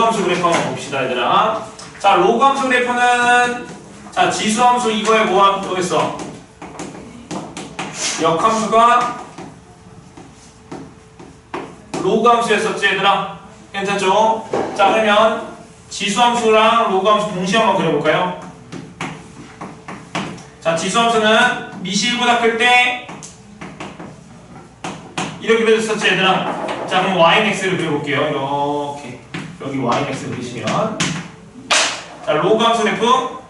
함수 그래프 한번 봅시다, 얘들아. 자, 로그 함수 그래프는 자, 지수 함수 이거에 뭐겠어? 역함수가 로그 함수였었지, 얘들아? 괜찮죠? 자, 그러면 지수 함수랑 로그 함수 동시에 한번 그려볼까요? 자, 지수 함수는 미시 1보다 클 때 이렇게 그려졌었지, 얘들아? 자, 그럼 yx를 그려볼게요. 이렇게 여기 yx 그리시면 자, 로그 함수 그래프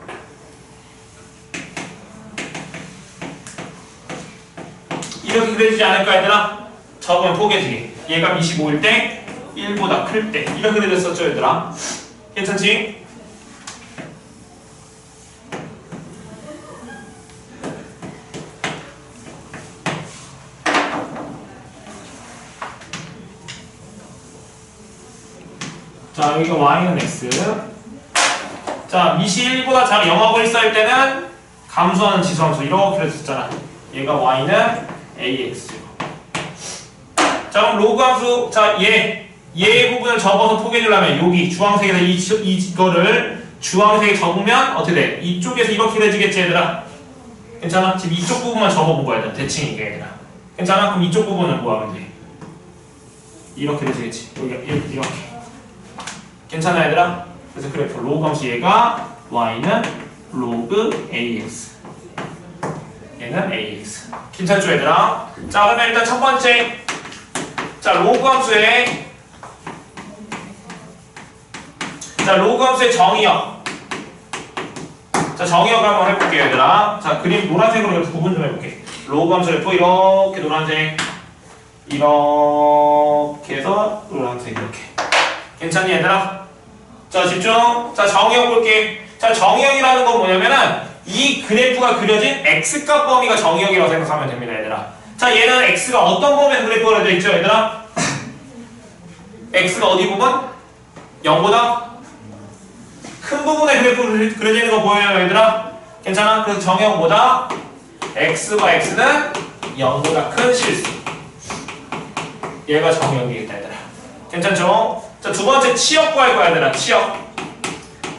이렇게 그려지지 않을까, 얘들아? 저번 포개지기. 얘가 미시 5일 때 1보다 클 때 이렇게 그려졌었죠, 얘들아? 괜찮지? 자, 여기가 y는 x. 자, 미시 1보다 작은 0하고 1 사이일 때는 감소하는 지수함수 이렇게 그렸었잖아. 얘가 y는 ax. 자, 그럼 로그 함수, 자, 얘 부분을 접어서 포개주려면 여기 주황색에서 이거를 주황색에 접으면 어떻게 돼? 이쪽에서 이렇게 그려지겠지, 얘들아? 괜찮아? 지금 이쪽 부분만 접어본 거야, 대칭이게, 얘들아. 괜찮아? 그럼 이쪽 부분은 뭐 하면 돼? 이렇게 되지겠지. 여기가 이렇게. 괜찮아, 얘들아? 그래서 그래프 로그 함수 얘가 y는 로그 ax. 얘는 ax. 괜찮죠, 얘들아? 자, 그러면 일단 첫 번째, 자, 로그 함수의 정의역. 자, 정의역을 한번 해볼게요, 얘들아. 자, 그림 노란색으로 이렇게 구분 좀 해볼게. 로그 함수 그래프 이렇게 노란색, 이렇게 해서 노란색 이렇게. 괜찮니, 얘들아? 자, 집중. 자, 정의역 볼게. 자, 정의역이라는 건 뭐냐면은 이 그래프가 그려진 x값 범위가 정의역이라고 생각하면 됩니다, 얘들아. 자, 얘는 x가 어떤 범위에서 그래프가 그려져 있죠, 얘들아? x가 어디 부분? 0보다 큰 부분에 그래프 그려져 있는 거 보여요, 얘들아? 괜찮아? 그래서 정의역보다 x와 x는 0보다 큰 실수. 얘가 정의역이겠다, 얘들아. 괜찮죠? 자, 두 번째 치역 구할 거야, 얘들아. 치역.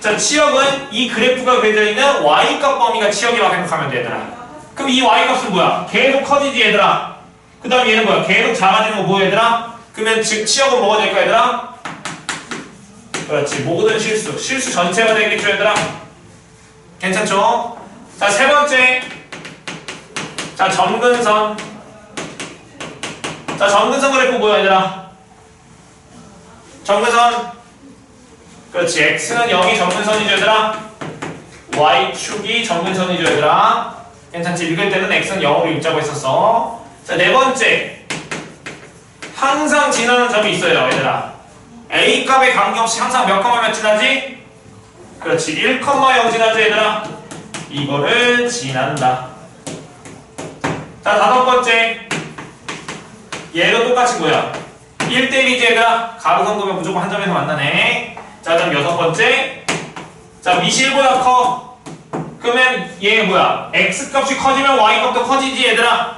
자, 치역은 이 그래프가 그려져 있는 y값 범위가 치역이라고 생각하면 돼, 얘들아. 그럼 이 y값은 뭐야? 계속 커지지, 얘들아. 그 다음 얘는 뭐야? 계속 작아지는 거 뭐야, 얘들아? 그러면 치역은 뭐가 될까, 얘들아? 그렇지, 모든 실수 전체가 되겠죠, 얘들아? 괜찮죠? 자, 세 번째, 자, 점근선. 자, 점근선 그래프 뭐야, 얘들아? 점근선. 그렇지, x는 0이 점근선이죠, 얘들아? y축이 점근선이죠, 얘들아? 괜찮지? 읽을 때는 x는 0으로 읽자고 했었어. 자, 네 번째, 항상 지나는 점이 있어요, 얘들아. a값에 관계없이 항상 몇 컴마 몇 지나지? 그렇지, 1,0 지나죠, 얘들아? 이거를 지난다. 자, 다섯 번째, 얘도 똑같이 뭐야? 1대1이지, 얘들아? 가로선도면 무조건 한 점에서 만나네. 자, 그다음 여섯 번째, 자, 미시 1보다 커. 그러면 얘 뭐야? x값이 커지면 y값도 커지지, 얘들아?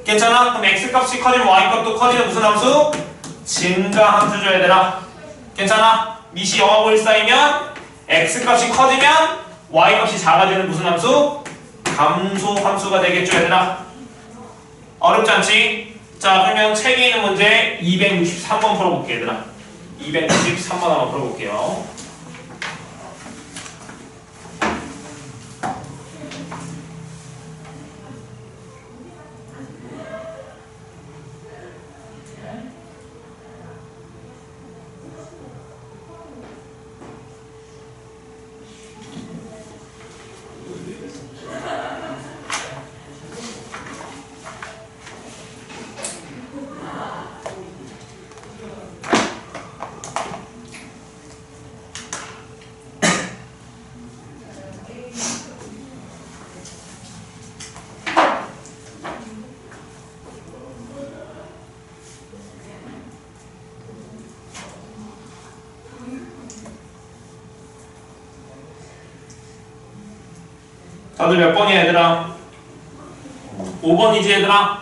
괜찮아? 그럼 x값이 커지면 y값도 커지는 무슨 함수? 증가 함수죠, 얘들아. 괜찮아? 미시 0하고 1 사이면 x값이 커지면 y값이 작아지는 무슨 함수? 감소 함수가 되겠죠, 얘들아. 어렵지 않지? 자, 그러면 책에 있는 문제 263번 풀어볼게, 얘들아. 263번 한번 풀어볼게요. 다들 몇 번이야, 얘들아? 5번이지, 얘들아?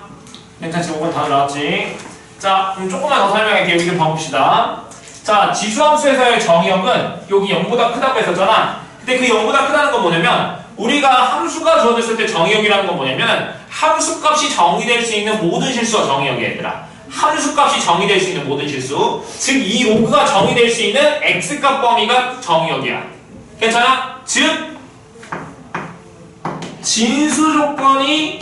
괜찮지? 5번 다 나왔지? 자, 그럼 조금만 더 설명할게요. 여기 좀 봐봅시다. 자, 지수함수에서의 정의역은 여기 0보다 크다고 했었잖아. 근데 그 0보다 크다는 건 뭐냐면 우리가 함수가 주어졌을 때 정의역이라는 건 뭐냐면 함수값이 정의될 수 있는 모든 실수가 정의역이야 얘들아. 함수값이 정의될 수 있는 모든 실수, 즉 이 로그가 정의될 수 있는 x값 범위가 정의역이야. 괜찮아? 즉 진수 조건이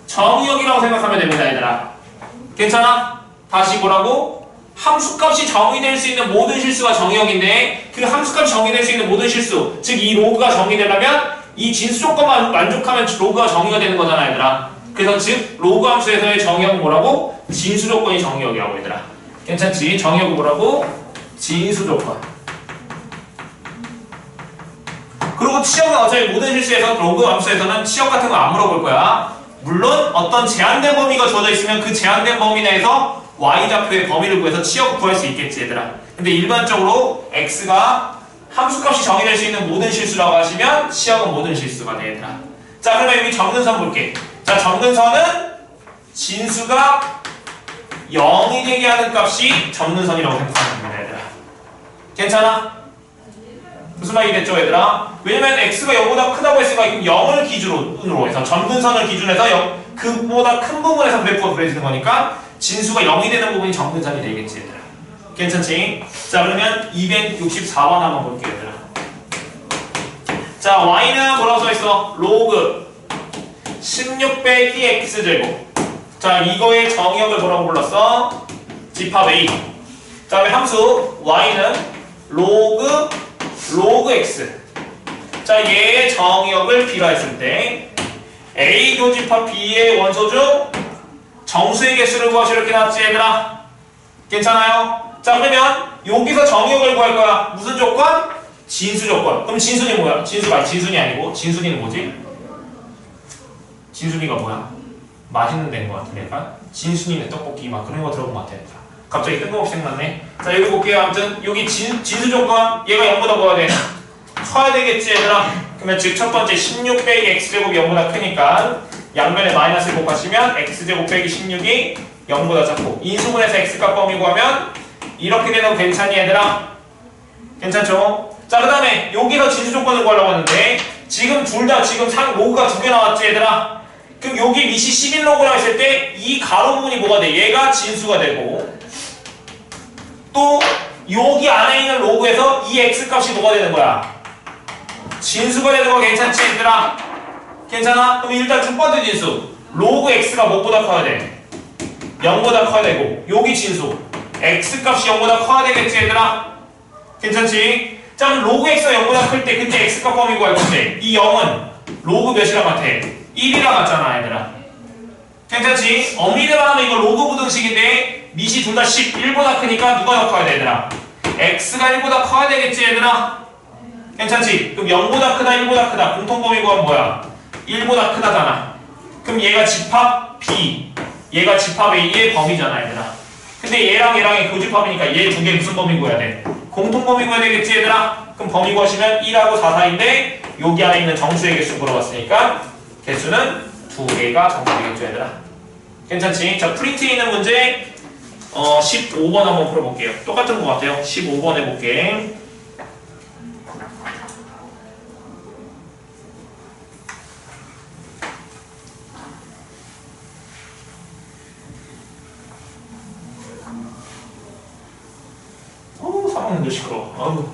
정의역이라고 생각하면 됩니다 얘들아. 괜찮아? 다시 뭐라고? 함수값이 정의될 수 있는 모든 실수가 정의역인데 그 함수값이 정의될 수 있는 모든 실수, 즉 이 로그가 정의되려면 이 진수 조건만 만족하면 로그가 정의가 되는 거잖아 얘들아. 그래서 즉 로그 함수에서의 정의역은 뭐라고? 진수 조건이 정의역이라고 얘들아. 괜찮지? 정의역은 뭐라고? 진수 조건. 그리고 치역은 어차피 모든 실수에서 로그 함수에서는 치역 같은 거 안 물어볼 거야. 물론 어떤 제한된 범위가 주어져 있으면 그 제한된 범위 내에서 y좌표의 범위를 구해서 치역을 구할 수 있겠지 얘들아. 근데 일반적으로 x가 함수값이 정의될 수 있는 모든 실수라고 하시면 치역은 모든 실수가 돼 얘들아. 자, 그러면 여기 점근선 볼게. 자, 점근선은 진수가 0이 되게 하는 값이 점근선이라고 생각하면 됩니다 얘들아. 괜찮아? 무슨 말이 됐죠 얘들아? 왜냐면 x가 0보다 크다고 했으니까 0을 기준으로 해서 점근선을 기준해서 그보다 큰 부분에서 그래프가 그려지는 거니까 진수가 0이 되는 부분이 점근선이 되겠지 얘들아. 괜찮지? 자, 그러면 264번 한번 볼게요 얘들아. 자, y는 뭐라고 써있어? 로그 16 빼기 x제곱. 자, 이거의 정의역을 뭐라고 불렀어? 집합 a. 자, 그다음에 함수 y는 로그 x. 자, 얘의 정의역을 b라 했을 때 a 교집합 b의 원소 중 정수의 개수를 구하시오 이렇게 나왔지 얘들아. 괜찮아요? 자, 그러면 여기서 정의역을 구할 거야. 무슨 조건? 진수 조건. 그럼 진순이 뭐야? 진순이 아니고 진순이는 뭐지? 진순이가 뭐야? 맛있는 데인 것 같은데 약간? 진순이네 떡볶이 막 그런 거 들어본 것 같아. 갑자기 뜬금없이 생각났네. 자, 여기 볼게요. 아무튼 여기 진수 조건 얘가 0보다 뭐가 돼? 커야 되겠지 얘들아. 그러면 즉 첫 번째 16 빼기 x제곱이 0보다 크니까 양변에 마이너스를 곱하시면 x제곱 빼기 16이 0보다 작고 인수분해서 x값 범위 구하면 이렇게 되는 거 괜찮니 얘들아? 괜찮죠? 자, 그 다음에 여기서 진수 조건을 구하려고 하는데 지금 둘 다 지금 로그가 두 개 나왔지 얘들아? 그럼 여기 밑이 11로그라고 했을 때 이 가로 부분이 뭐가 돼? 얘가 진수가 되고 또 여기 안에 있는 로그에서 이 x값이 뭐가 되는 거야? 진수가 되는 거 괜찮지 얘들아? 괜찮아? 그럼 일단 첫 번째 진수 로그 x가 뭐보다 커야 돼? 0보다 커야 되고 여기 진수 x값이 0보다 커야 되겠지 얘들아? 괜찮지? 자, 그럼 로그 x가 0보다 클 때 그때 x값 범위 구할 건데 이 0은 로그 몇이랑 같아? 1이랑 같잖아 얘들아. 괜찮지? 엄밀히 말하면 이거 로그 부등식인데 밑이 둘 다 11보다 크니까 누가 더 커야 돼 얘들아? x가 1보다 커야 되겠지 얘들아? 괜찮지? 그럼 0보다 크다 1보다 크다 공통범위 구하면 뭐야? 1보다 크다잖아. 그럼 얘가 집합 B, 얘가 집합 A의 범위잖아 얘들아. 근데 얘랑 얘랑의 교집합이니까 얘 두 개 무슨 범위 구해야 돼? 공통범위 구해야 되겠지 얘들아? 그럼 범위 구하시면 1하고 4 사이인데 여기 안에 있는 정수의 개수 물어봤으니까 개수는 두 개가 정수되겠죠 얘들아. 괜찮지? 자, 프린트에 있는 문제 15번 한번 풀어볼게요. 똑같은 것 같아요. 15번 해볼게. 사먹는데 시끄러워. 아우.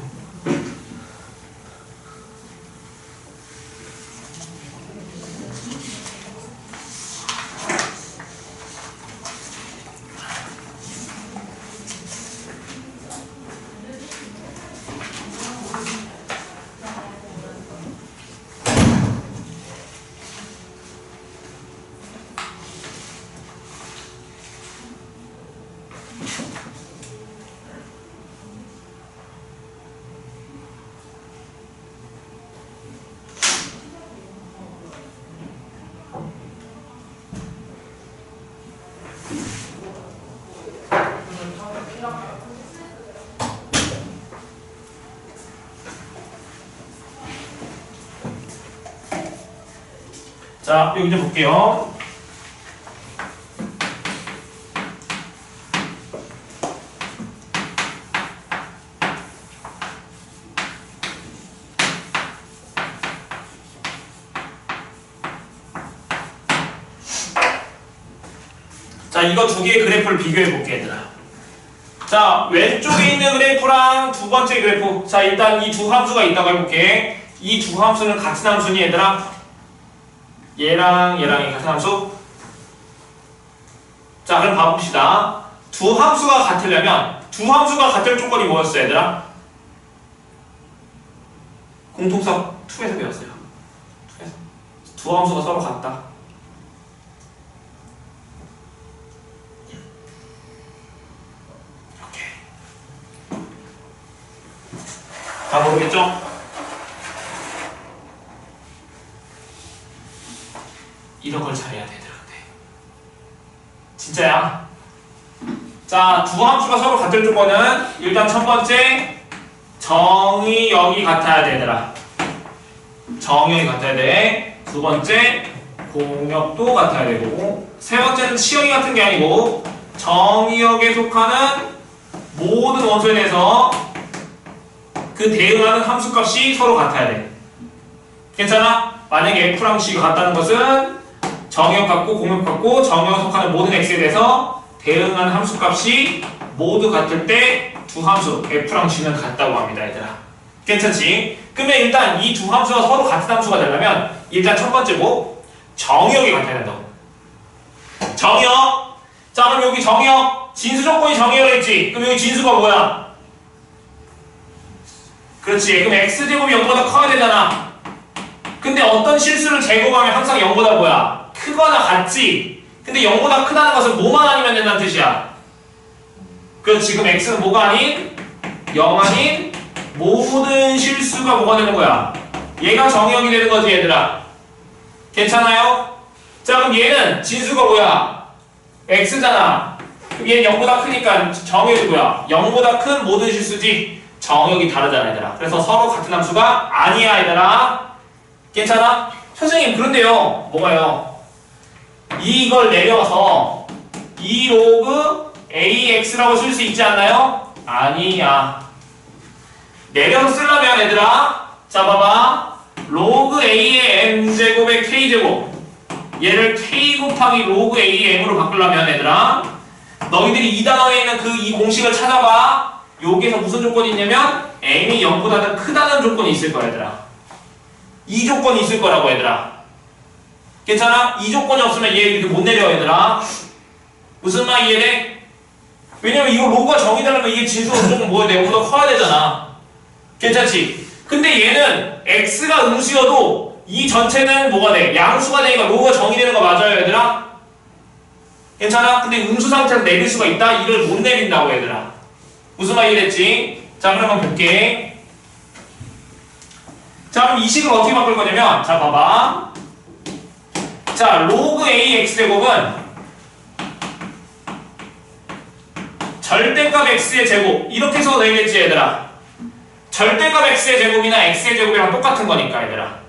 자, 여기 좀 볼게요. 자, 이거 두 개의 그래프를 비교해 볼게, 얘들아. 자, 왼쪽에 있는 그래프랑 두 번째 그래프. 자, 일단 이 두 함수가 있다고 해볼게. 이 두 함수는 같은 함수니, 얘들아? 얘랑 얘랑이 같은 함수? 자, 그럼 봐봅시다. 두 함수가 같으려면, 두 함수가 같을 조건이 뭐였어, 얘들아? 공통석 2에서 배웠어요. 2에서. 두 함수가 서로 같다. 다 모르겠죠? 이런 걸 잘해야 돼, 얘들아. 근데 진짜야. 자, 두 함수가 서로 같을 조건은 일단 첫 번째 정의역이 같아야 돼, 얘들아. 정의역이 같아야 돼. 두 번째 공역도 같아야 되고, 세 번째는 치역이 같은 게 아니고 정의역에 속하는 모든 원소에 대해서 그 대응하는 함수값이 서로 같아야 돼. 괜찮아? 만약에 F랑 C가 같다는 것은 정역 같고 공역 같고 정역에 속하는 모든 X에 대해서 대응하는 함수값이 모두 같을 때 두 함수 F랑 C는 같다고 합니다, 얘들아. 괜찮지? 그러면 일단 이 두 함수가 서로 같은 함수가 되려면 일단 첫 번째 뭐? 정역이 같아야 된다고. 정역. 자, 그럼 여기 정역 진수 조건이 정역을 했지. 그럼 여기 진수가 뭐야? 그렇지. 그럼 x제곱이 0보다 커야 되잖아. 근데 어떤 실수를 제곱하면 항상 0보다 뭐야? 크거나 같지. 근데 0보다 크다는 것은 뭐만 아니면 된다는 뜻이야. 그렇지. 그럼 x는 뭐가 아닌? 0 아닌 모든 실수가 뭐가 되는 거야? 얘가 정역이 되는 거지, 얘들아. 괜찮아요? 자, 그럼 얘는 진수가 뭐야? x잖아. 그럼 얘는 0보다 크니까 정역이 뭐야? 0보다 큰 모든 실수지. 정역이 다르잖아, 얘들아. 그래서 서로 같은 함수가 아니야, 얘들아. 괜찮아? 선생님, 그런데요. 뭐가요? 이걸 내려서 2 로그 AX라고 쓸 수 있지 않나요? 아니야. 내려서 쓰려면, 얘들아. 자, 봐봐. 로그 A의 M제곱의 K제곱. 얘를 K 곱하기 로그 A의 M으로 바꾸려면, 얘들아. 너희들이 이 단어에 있는 이 공식을 찾아봐. 여기에서 무슨 조건이 있냐면 m이 0보다 크다는 조건이 있을 거야, 얘들아. 이 조건이 있을 거라고, 얘들아. 괜찮아? 이 조건이 없으면 얘 이렇게 못 내려, 얘들아. 무슨 말 이해돼? 왜냐면 이거 로그가 정의되려면 이게 진수가 무조건 뭐야 돼? 0보다 커야 되잖아. 괜찮지? 근데 얘는 x가 음수여도 이 전체는 뭐가 돼? 양수가 되니까 로그가 정의되는 거 맞아요, 얘들아? 괜찮아? 근데 음수 상태에서 내릴 수가 있다? 이걸 못 내린다고, 얘들아. 무슨 말 이해됐지? 자, 그러면 볼게. 자, 그럼 이 식을 어떻게 바꿀 거냐면, 자, 봐봐. 자, 로그 AX 제곱은 절대값 X의 제곱. 이렇게 해서 되겠지, 얘들아. 절대값 X의 제곱이나 X의 제곱이랑 똑같은 거니까, 얘들아.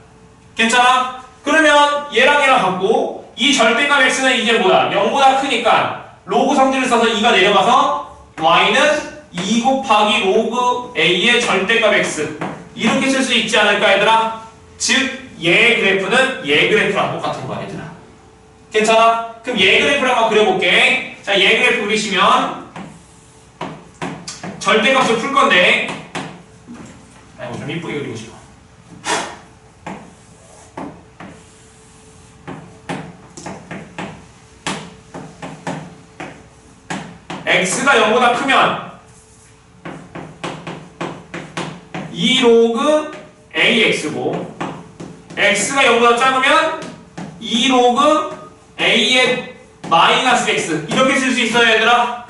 괜찮아? 그러면 얘랑 같고, 이 절대값 X는 이제 뭐야? 0보다 크니까 로그 성질을 써서 2가 내려가서 Y는 2 곱하기 로그 A의 절대값 X 이렇게 쓸 수 있지 않을까, 얘들아? 즉, 얘 그래프는 얘 그래프랑 똑같은 거야, 얘들아. 괜찮아? 그럼 얘 그래프를 한번 그려볼게. 자, 얘 그래프 그리시면 절대값을 풀 건데 이거 좀 이쁘게 그리고 싶어. x가 0보다 크면 2 로그 AX고 x가 0보다 작으면 2 로그 A의 마이너스 X 이렇게 쓸 수 있어요, 얘들아.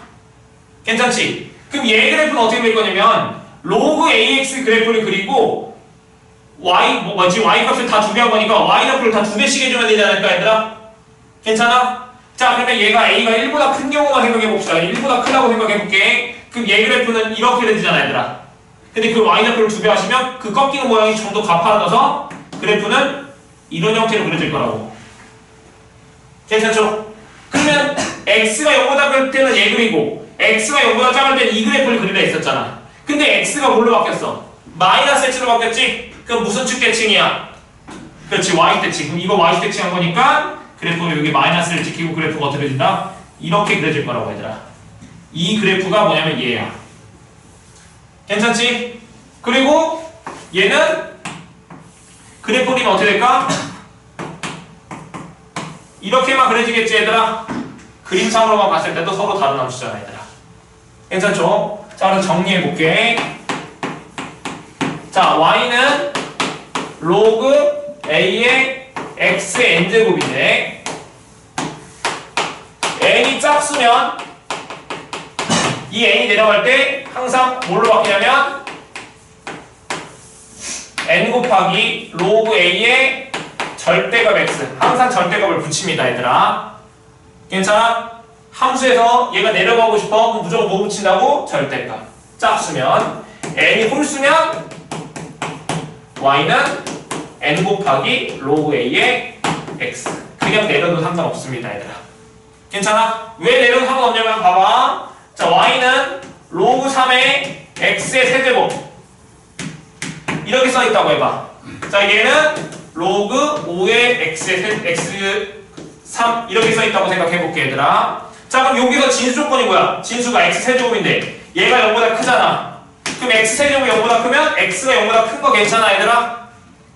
괜찮지? 그럼 얘 그래프는 어떻게 될 거냐면 로그 AX 그래프를 그리고 Y 값을 다 2배 한 거니까 Y좌표를 다 2배씩 해주면 되지 않을까, 얘들아? 괜찮아? 자, 그러면 얘가 A가 1보다 큰 경우만 생각해봅시다. 1보다 크다고 생각해볼게. 그럼 얘 그래프는 이렇게 되잖아, 얘들아. 근데 그 Y좌표를 2배 하시면 그 꺾이는 모양이 좀 더 가파라져서 그래프는 이런 형태로 그려질 거라고. 괜찮죠? 그러면 X가 0보다 클 때는 얘 그리고 X가 0보다 작을 때는 이 그래프를 그리라 했었잖아. 근데 X가 뭘로 바뀌었어? 마이너스 X로 바뀌었지? 그럼 무슨 축대칭이야? 그렇지, Y대칭. 그럼 이거 Y대칭 한 거니까 그래프가 여기 마이너스를 지키고 그래프가 어떻게 된다? 이렇게 그려질 거라고 얘들아. 이 그래프가 뭐냐면 얘야. 괜찮지? 그리고 얘는 그래프 그리면 어떻게 될까? 이렇게만 그려지겠지 얘들아. 그림상으로만 봤을 때도 서로 다른 함수잖아 얘들아. 괜찮죠? 자 그럼 정리해볼게. 자 y는 로그 a의 x의 n제곱인데 n이 작으면 이 n이 내려갈 때 항상 뭘로 바뀌냐면 n 곱하기 로그 a의 절대값 x, 항상 절대값을 붙입니다 얘들아. 괜찮아? 함수에서 얘가 내려가고 싶어? 그럼 무조건 뭐 붙인다고? 절대값. 작으면 n이 홀수면 y는 n 곱하기 로그 a의 x. 그냥 내려도 상관없습니다 얘들아. 괜찮아? 왜 내려도 상관없냐면 봐봐. 자 y는 로그 3의 x의 세제곱 이렇게 써있다고 해봐. 자 얘는 로그 5의 x의 x 3 이렇게 써있다고 생각해볼게 얘들아. 자 그럼 여기서 진수 조건이 뭐야? 진수가 x 세제곱인데 얘가 0보다 크잖아. 그럼 x 세제곱이 0보다 크면 x가 0보다 큰 거 괜찮아 얘들아?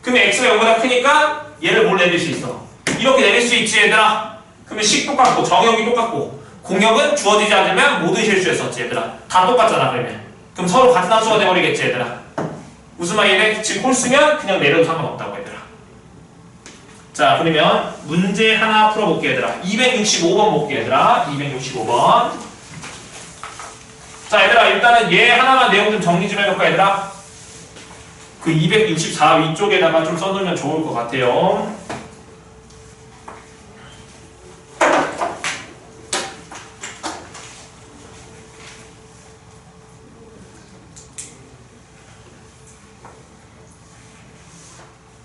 그러면 x가 0보다 크니까 얘를 뭘 내릴 수 있어? 이렇게 내릴 수 있지 얘들아? 그러면 식 똑같고 정역이 똑같고 공역은 주어지지 않으면 모든 실수였었지 얘들아. 다 똑같잖아 그러면. 그럼 서로 같은 함수가 돼버리겠지 얘들아. 무슨 말이래? 지금 홀수면 그냥 내려도 상관없다고 얘들아. 자 그러면 문제 하나 풀어볼게 얘들아. 265번 볼게 얘들아. 265번. 자 얘들아 일단은 얘 하나만 내용 좀 정리 좀 해볼까 얘들아. 그 264 위쪽에다가 좀 써놓으면 좋을 것 같아요.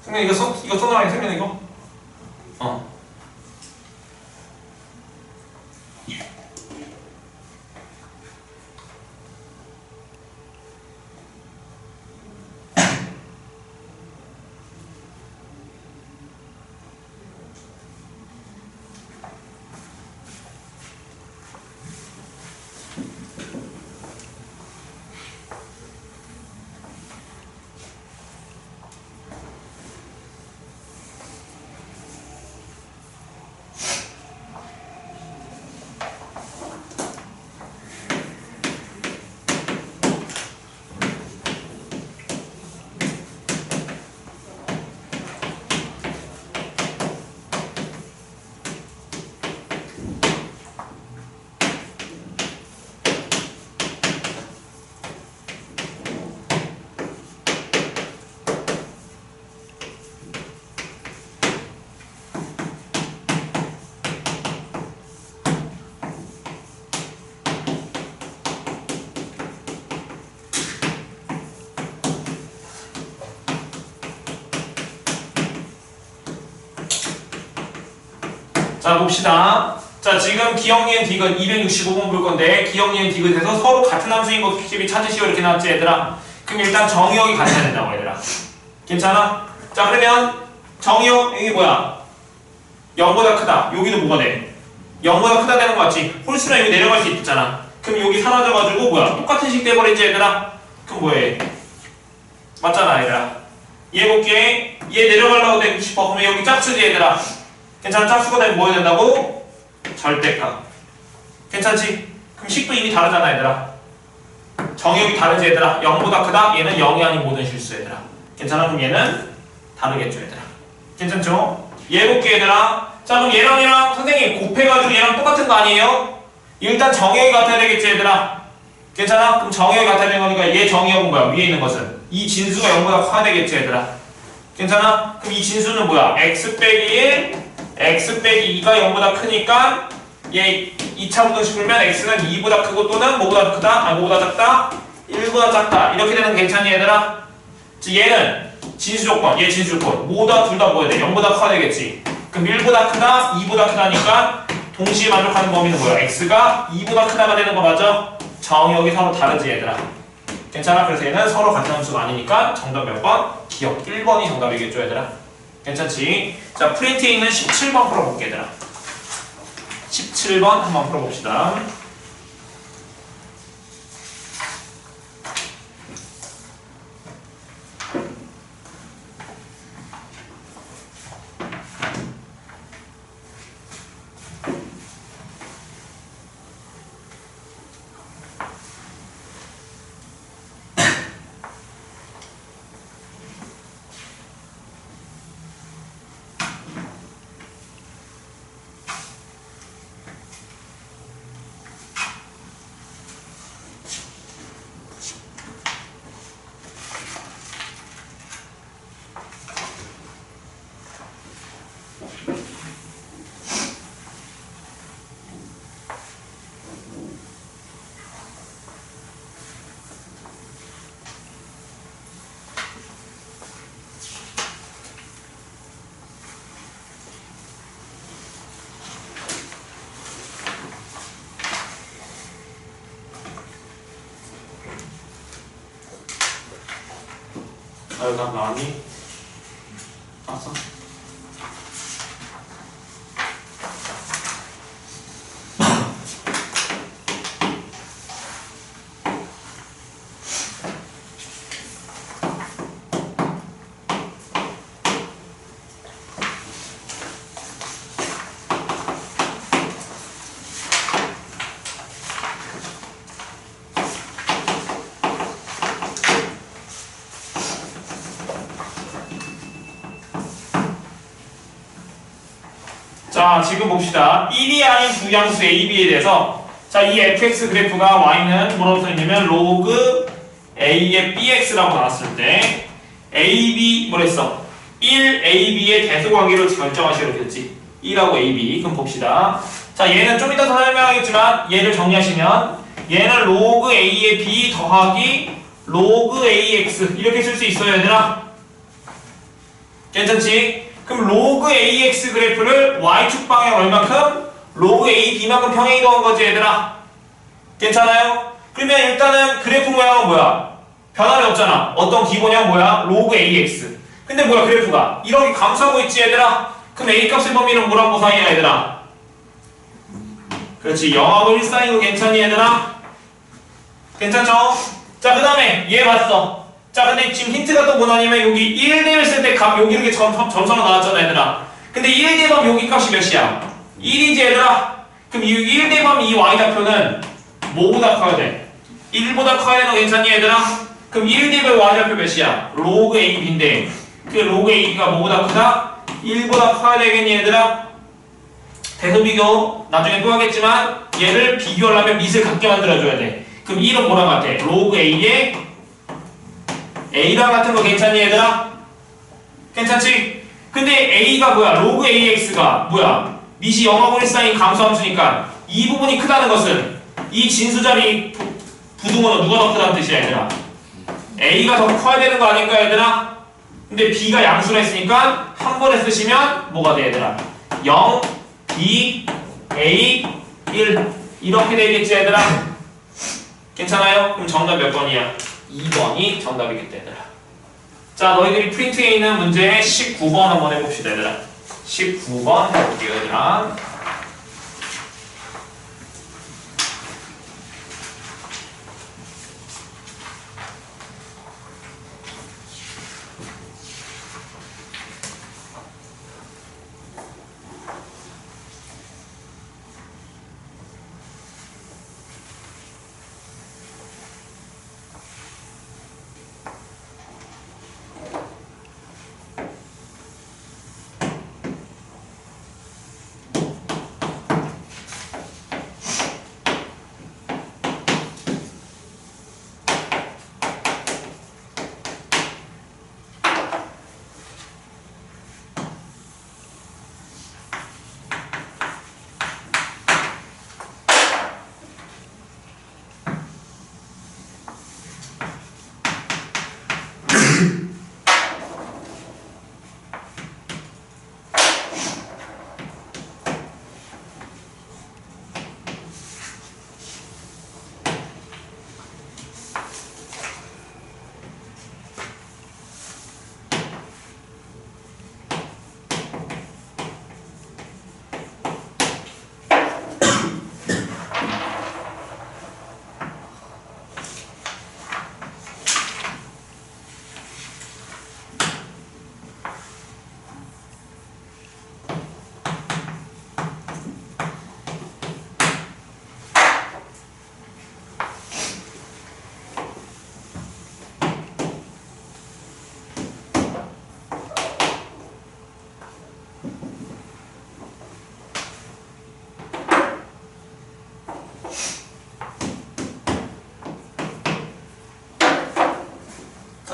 승민 이거 써놔야 승민 이거? 자 봅시다. 자 지금 기억, 니은, 디귿 265번 볼 건데 기억, 니은, 디귿에서 서로 같은 함수인 것 찾으시오 이렇게 나왔지 얘들아. 그럼 일단 정의역이 같아야 된다고 얘들아. 괜찮아? 자 그러면 정의역 이게 뭐야? 0보다 크다. 여기도 뭐가 돼? 0보다 크다 되는 거 맞지? 홀수랑 여기 내려갈 수 있잖아. 그럼 여기 사라져가지고 뭐야? 똑같은 식 돼버리지 얘들아. 그럼 뭐해? 맞잖아 얘들아. 얘 볼게. 얘 내려가려고 되고 싶어. 그러면 여기 짝수지 얘들아. 괜찮아? 짝수가 되면 뭐 해야 된다고? 절대값. 괜찮지? 그럼 식도 이미 다르잖아 얘들아. 정의역이 다르지 얘들아. 0보다 크다? 얘는 0이 아닌 모든 실수 얘들아. 괜찮아? 그럼 얘는 다르겠죠 얘들아. 괜찮죠? 얘 볼게 얘들아. 자 그럼 얘랑 선생님 곱해가지고 얘랑 똑같은 거 아니에요? 일단 정의역이 같아야 되겠지 얘들아. 괜찮아? 그럼 정의역이 같아야 되는 거니까 얘 정의역은 뭐야? 위에 있는 것은 이 진수가 0보다 커야 되겠지 얘들아. 괜찮아? 그럼 이 진수는 뭐야? x 빼기 1 x 빼기 2가 0보다 크니까 얘 2차 부등식 풀면 x는 2보다 크고 또는 뭐보다 크다? 아 뭐보다 작다? 1보다 작다. 이렇게 되는 거 괜찮니 얘들아? 얘는 진수 조건, 얘 진수 조건 뭐다 둘 다 뭐야 돼? 0보다 커야 되겠지. 그럼 1보다 크다, 2보다 크다니까 동시에 만족하는 범위는 뭐야? x가 2보다 크다가 되는 거 맞아? 정의역이 서로 다르지 얘들아. 괜찮아? 그래서 얘는 서로 같은 함수가 아니니까 정답 몇 번? 기억 1번이 정답이겠죠 얘들아. 괜찮지? 자 프린트에 있는 17번 풀어볼게 얘들아. 17 17번 한번 풀어봅시다. 아유, 난 나니? 봤어? 자, 지금 봅시다. 1이 아닌 두 양수 A, B에 대해서 자, 이 fx 그래프가 y는 뭐라고 써있냐면 로그 a의 bx라고 나왔을 때 ab 뭐랬어? 1 ab의 대소관계를 결정하시라고 했지. 1하고 ab. 그럼 봅시다. 자, 얘는 좀 이따 더 설명하겠지만 얘를 정리하시면 얘는 로그 a의 b 더하기 로그 ax 이렇게 쓸 수 있어요, 얘들아. 괜찮지? 그럼 로그 ax 그래프를 y축 방향 얼마큼? 로그 a b만큼 평행 이동한 거지, 얘들아. 괜찮아요? 그러면 일단은 그래프 모양은 뭐야? 변화는 없잖아. 어떤 기본형 뭐야? 로그 ax. 근데 뭐야, 그래프가 이렇게 감소하고 있지, 얘들아. 그럼 a 값의 범위는 뭐랑 뭐 사이야, 얘들아? 그렇지, 0하고 1 사이인 거 괜찮니, 얘들아? 괜찮죠? 자, 그 다음에 얘 봤어. 자, 근데 지금 힌트가 또 뭐냐면 여기 1 대였을 때 값 여기 이렇게 점선으로 나왔잖아, 얘들아. 근데 1 대범 여기 값이 몇이야? 1이지, 얘들아. 그럼 이 1 대범 이 y좌표는 뭐보다 커야 돼? 1보다 커야 되는 거 괜찮니, 얘들아? 그럼 1 대범 y좌표 몇이야? 로그 ab인데 그 로그 ab가 뭐보다 크다? 1보다 커야 되겠니, 얘들아? 대소비교 나중에 또 하겠지만 얘를 비교하려면 밑을 같게 만들어줘야 돼. 그럼 1은 뭐랑 같아? 로그 a에 a랑 같은 거 괜찮니, 얘들아? 괜찮지? 근데 a가 뭐야? 로그 ax가 뭐야? 밑이 0하고 1 사이인 감소함수니까 이 부분이 크다는 것은 이 진수자리 부등호는 누가 더 크다는 뜻이야, 얘들아? a가 더 커야 되는 거 아닐까, 얘들아? 근데 b가 양수라 했으니까 한 번에 쓰시면 뭐가 돼, 얘들아? 0, b, a, 1 이렇게 되겠지, 얘들아? 괜찮아요? 그럼 정답 몇 번이야? 2번이 정답이겠다, 얘들아. 자, 너희들이 프린트에 있는 문제 19번 한번 해봅시다, 얘들아. 19번 해볼게요, 얘들아.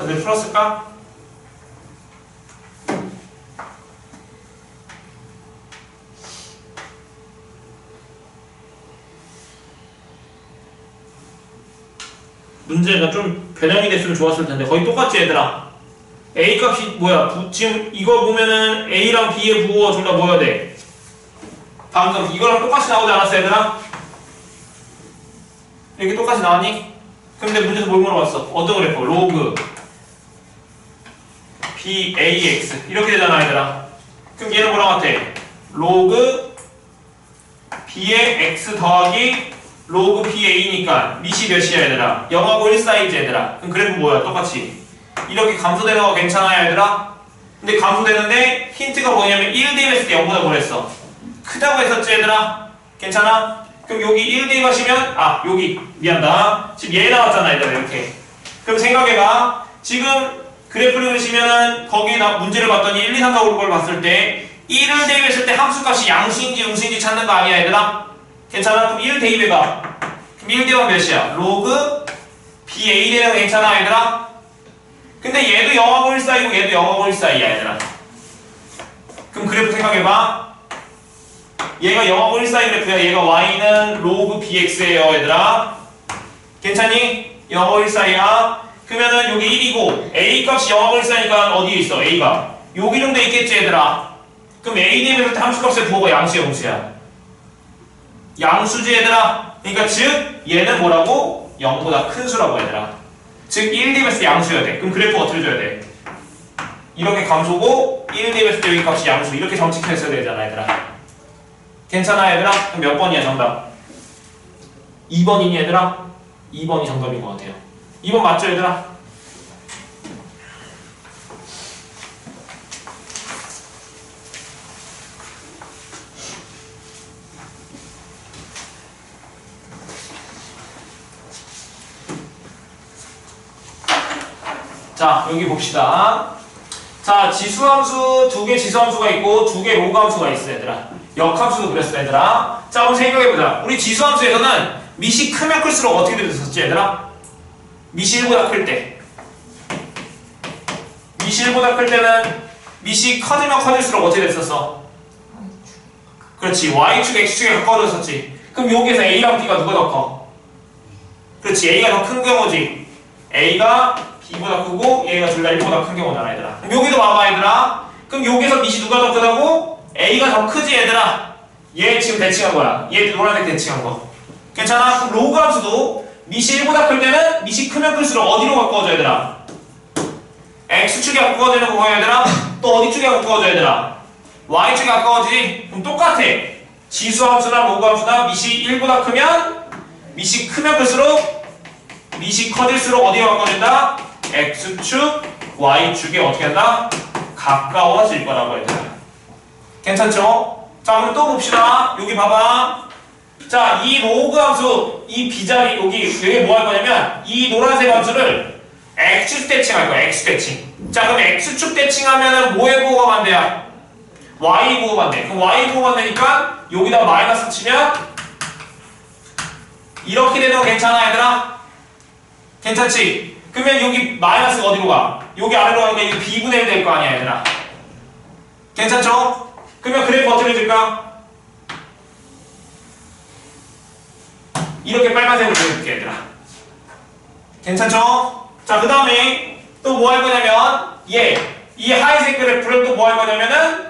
그대로 풀었을까? 문제가 좀 변형이 됐으면 좋았을 텐데 거의 똑같지 얘들아. A 값이 뭐야? 지금 이거 보면은 A랑 B의 부호가 둘 다 뭐여야 돼? 방금 이거랑 똑같이 나오지 않았어 얘들아? 이렇게 똑같이 나왔니? 근데 문제에서 뭘 물어봤어? 어떤 그래프? 로그 BAX 이렇게 되잖아 얘들아. 그럼 얘는 뭐랑 같아? 로그 B의 X 더하기 로그 BA니까 밑이 몇이야 얘들아? 0하고 1 사이즈 얘들아. 그럼 그래프 뭐야? 똑같이 이렇게 감소되는 거 괜찮아요 얘들아? 근데 감소되는데 힌트가 뭐냐면 1 대입했을 때 0보다 뭐랬어? 크다고 했었지 얘들아? 괜찮아? 그럼 여기 1 대입하시면 여기 미안다 지금 얘 나왔잖아 얘들아 이렇게. 그럼 생각해봐. 지금 그래프를 그리시면은 거기에 문제를 봤더니 1, 2, 3, 4, 5, 6을 봤을 때 1을 대입했을 때 함수값이 양수인지 음수인지 찾는 거 아니야 얘들아? 괜찮아? 그럼 1 대입해봐. 그럼 1 대입하면 몇이야? 로그 BA 되는 거 괜찮아 얘들아? 근데 얘도 0하고 1 사이고 얘도 0하고 1 사이야 얘들아. 그럼 그래프 생각해봐. 얘가 0하고 1 사이 그래프야. 얘가 y는 로그 bx예요 얘들아. 괜찮니? 0하고 1 사이야. 그러면은 여기 1이고 a 값이 0하고 1 사이니까 어디에 있어? a가 여기 정도 있겠지 얘들아. 그럼 a 대입했을 때 함수값의 부호가 양수야 음수야? 양수지 얘들아. 그러니까 즉 얘는 뭐라고? 0보다 큰 수라고 얘들아. 즉 1 대입했을 때 양수여야 돼. 그럼 그래프 어떻게 줘야 돼? 이렇게 감소고 1 대입했을 때 여기 값이 양수 이렇게 정직했어야 되잖아 얘들아. 괜찮아 얘들아? 그럼 몇 번이야 정답? 2번이니 얘들아? 2번이 정답인 것 같아요. 2번 맞죠 얘들아? 자 여기 봅시다. 자 지수함수 2개 지수함수가 있고 2개 로그함수가 있어 얘들아. 역함수도 그랬어 얘들아. 자 한번 생각해보자. 우리 지수함수에서는 밑이 크면 클수록 어떻게 됐었지 얘들아? 밑이 1보다 클 때 밑이 1보다 클 때는 밑이 커지면 커질수록 어떻게 됐었어? 그렇지 Y축 X축에 가까워졌었지. 그럼 여기에서 A랑 B가 누가 더 커? 그렇지 A가 더 큰 경우지. A가 B보다 크고 얘가 둘 다 1보다 큰 경우잖아 얘들아. 그럼 여기도 봐봐 얘들아. 그럼 여기서 밑이 누가 더 크다고? A가 더 크지 얘들아. 얘 지금 대칭한 거야. 얘 노란색 대칭한 거. 괜찮아? 그럼 로그 함수도 밑이 1보다 클 때는 밑이 크면 클수록 어디로 가까워져 얘들아? X축에 가까워지는 거야 얘들아. 또 어디 축에 가까워져 얘들아? Y축에 가까워지지? 그럼 똑같아. 지수함수나 로그 함수나 밑이 1보다 크면 밑이 크면 클수록 밑이 커질수록 어디에 가까워진다? X축, Y축에 어떻게 한다? 가까워질 거라고 얘들아. 괜찮죠? 자 그럼 또 봅시다. 여기 봐봐. 자 이 로그 함수 이 B자리 여기 뭐 할 거냐면 이 노란색 함수를 X축 대칭할 거야. X 대칭. 자 그럼 X축 대칭하면은 뭐의 부호가 반대야? Y 부호 반대. 그럼 Y 부호 반대니까 여기다 마이너스 치면 이렇게 되는 거 괜찮아 얘들아? 괜찮지? 그러면 여기 마이너스가 어디로 가? 여기 아래로 가니까 이게 B분의 1 될 거 아니야 얘들아. 괜찮죠? 그러면 그래프 어떻게 될까? 이렇게 빨간색으로 보여줄게 얘들아. 괜찮죠? 자 그 다음에 또 뭐 할 거냐면 이 하얀색 그래프를 또 뭐 할 거냐면은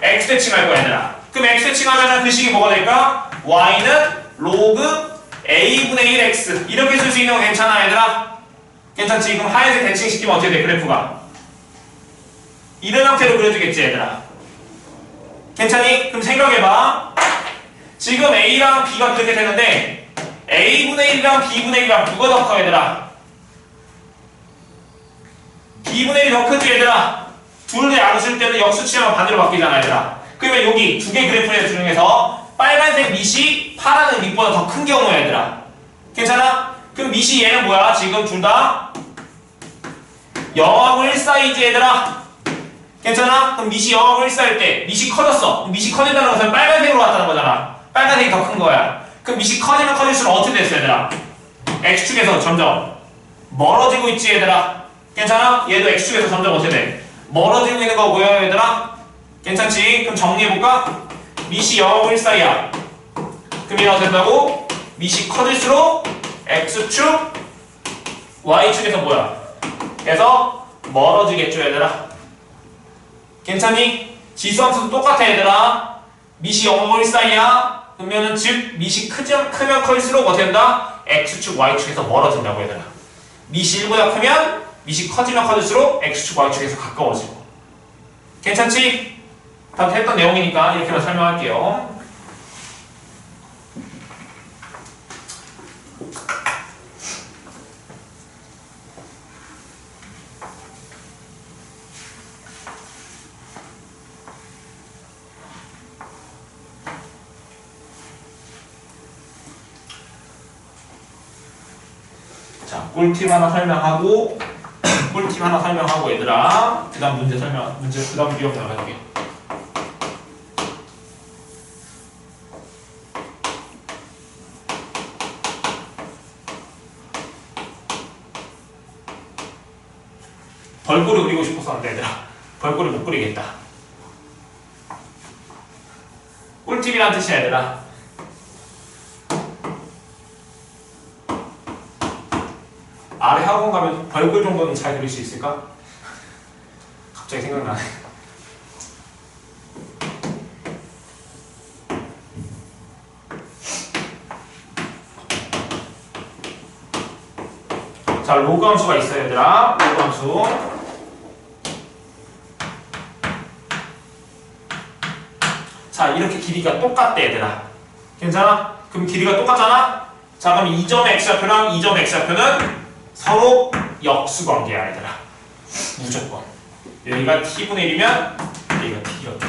X 대칭할 거야 얘들아. 그럼 X 대칭하면은 그 식이 뭐가 될까? Y는 로그 A분의 1X 이렇게 쓸 수 있는 거 괜찮아 얘들아? 괜찮지? 그럼 하얀색 대칭시키면 어떻게 돼 그래프가? 이런 형태로 그려주겠지 얘들아. 괜찮니? 그럼 생각해봐. 지금 A랑 B가 그렇게 되는데 A분의 1이랑 B분의 1이랑 누가 더 커 얘들아? B분의 1이 더 크지 얘들아? 둘 다 양수일 때는 역수치하면 반대로 바뀌잖아 얘들아. 그러면 여기 두 개 그래프 중에서 빨간색 밑이 파란색 밑보다 더 큰 경우야 얘들아. 괜찮아? 그럼 밑이 얘는 뭐야? 지금 둘 다 0하고 1 사이즈 얘들아. 괜찮아? 그럼 밑이 0하고 1 사이일 때 밑이 커졌어. 밑이 커진다는 것은 빨간색으로 갔다는 거잖아. 빨간색이 더 큰 거야. 그럼 밑이 커지면 커질수록 어떻게 됐어 얘들아? X축에서 점점 멀어지고 있지 얘들아. 괜찮아? 얘도 x축에서 점점 어떻게 돼? 멀어지고 있는 거 보여요 얘들아? 괜찮지? 그럼 정리해볼까? 밑이 0하고 1 사이야. 그럼 이렇게 된다고? 밑이 커질수록 x축 y축에서 뭐야? 그래서 멀어지겠죠 얘들아? 괜찮니? 지수함수도 똑같아 얘들아. 밑이 0하고 1 사이야. 그러면은 즉 밑이 크면 클수록 어떻게 된다? x축 y축에서 멀어진다고 얘들아. 밑이 1보다 크면 밑이 커지면 커질수록 x축 y축에서 가까워지고. 괜찮지? 다 했던 내용이니까 이렇게만 설명할게요. 자, 꿀팁 하나 설명하고 꿀팁 하나 설명하고 얘들아. 그 다음 문제 그 다음 기억 나갈게. 벌꿀을 그리고 싶었었는데 얘들아 벌꿀을 못 그리겠다. 꿀팁이란 뜻이야 얘들아. 아래 학원 가면 벌꿀 정도는 잘 그릴 수 있을까? 갑자기 생각나네. 자, 로그 함수가 있어요 얘들아. 로그 함수. 자, 이렇게 길이가 똑같대 얘들아. 괜찮아? 그럼 길이가 똑같잖아? 자, 그럼 2점 x좌표랑 2점 x좌표는 서로 역수관계야 얘들아. 무조건. 여기가 t분의 1이면 여기가 t 이렇게.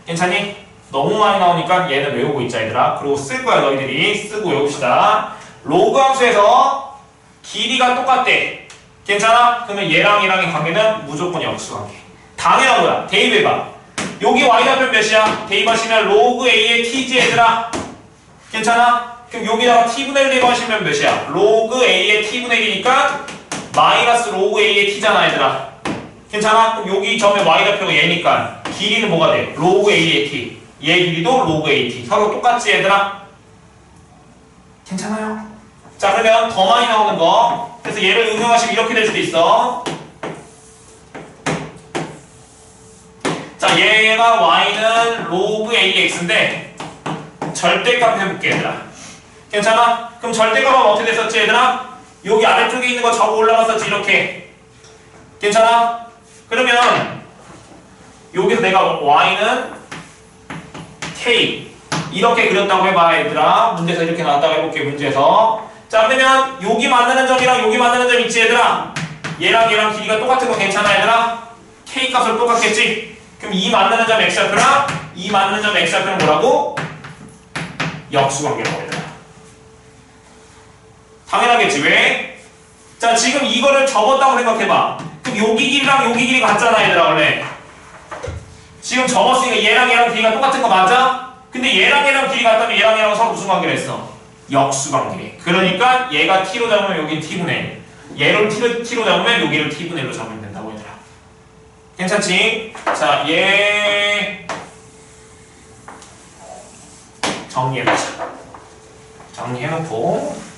괜찮니? 너무 많이 나오니까 얘는 외우고 있자 얘들아. 그리고 쓸 거야 너희들이. 쓰고 외웁시다. 로그 함수에서 길이가 똑같대. 괜찮아? 그러면 얘랑의 관계는 무조건 역수관계. 당연한 거야. 대입해봐. 여기 y좌표 몇이야? 대입하시면 로그 a의 t지 얘들아. 괜찮아? 그럼 여기다가 t분의 1 대입하시면 몇이야? 로그 a의 t분의 1이니까 마이너스 로그 a의 t잖아 얘들아. 괜찮아? 그럼 여기 점의 y좌표가 얘니까 길이는 뭐가 돼? 로그 a의 t. 얘 길이도 로그 a t. 서로 똑같지 얘들아? 괜찮아요? 자, 그러면 더 많이 나오는 거. 그래서 얘를 응용하시면 이렇게 될 수도 있어. 자, 얘가 y는 로그 ax인데 절대값 해볼게 얘들아. 괜찮아? 그럼 절대값은 어떻게 됐었지 얘들아? 여기 아래쪽에 있는 거 적어 올라갔었지 이렇게. 괜찮아? 그러면 여기서 내가 y는 k 이렇게 그렸다고 해봐 얘들아. 문제에서 이렇게 나왔다고 해볼게 문제에서. 자, 그러면 여기 만나는 점이랑 여기 만나는 점 있지 얘들아? 얘랑 길이가 똑같은 거 괜찮아 얘들아? k 값을 똑같겠지? 그럼 이 만나는 점 x좌표랑 이 만나는 점 x좌표는 뭐라고? 역수관계라고 얘들아. 당연하겠지. 왜? 자, 지금 이거를 접었다고 생각해봐. 그럼 여기 길이랑 여기 길이가 같잖아 얘들아 원래. 지금 접었으니까 얘랑 길이가 똑같은 거 맞아? 근데 얘랑 길이가 같다면 얘랑 서로 무슨 관계를 했어? 역수관계. 그러니까 얘가 t로 잡으면 여긴 t분의 1. 얘를 t로 잡으면 여기를 t분의 1로 잡으면 된다고 얘들아. 괜찮지? 자, 얘 정리해보자. 정리해놓고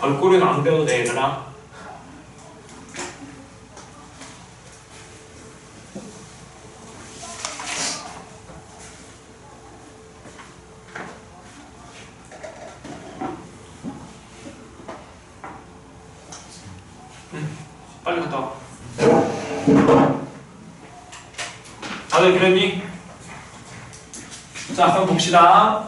벌꿀은 안 배워도 돼 얘들아. 빨리 갔다 와. 다들 그랬니? 자, 그럼 봅시다.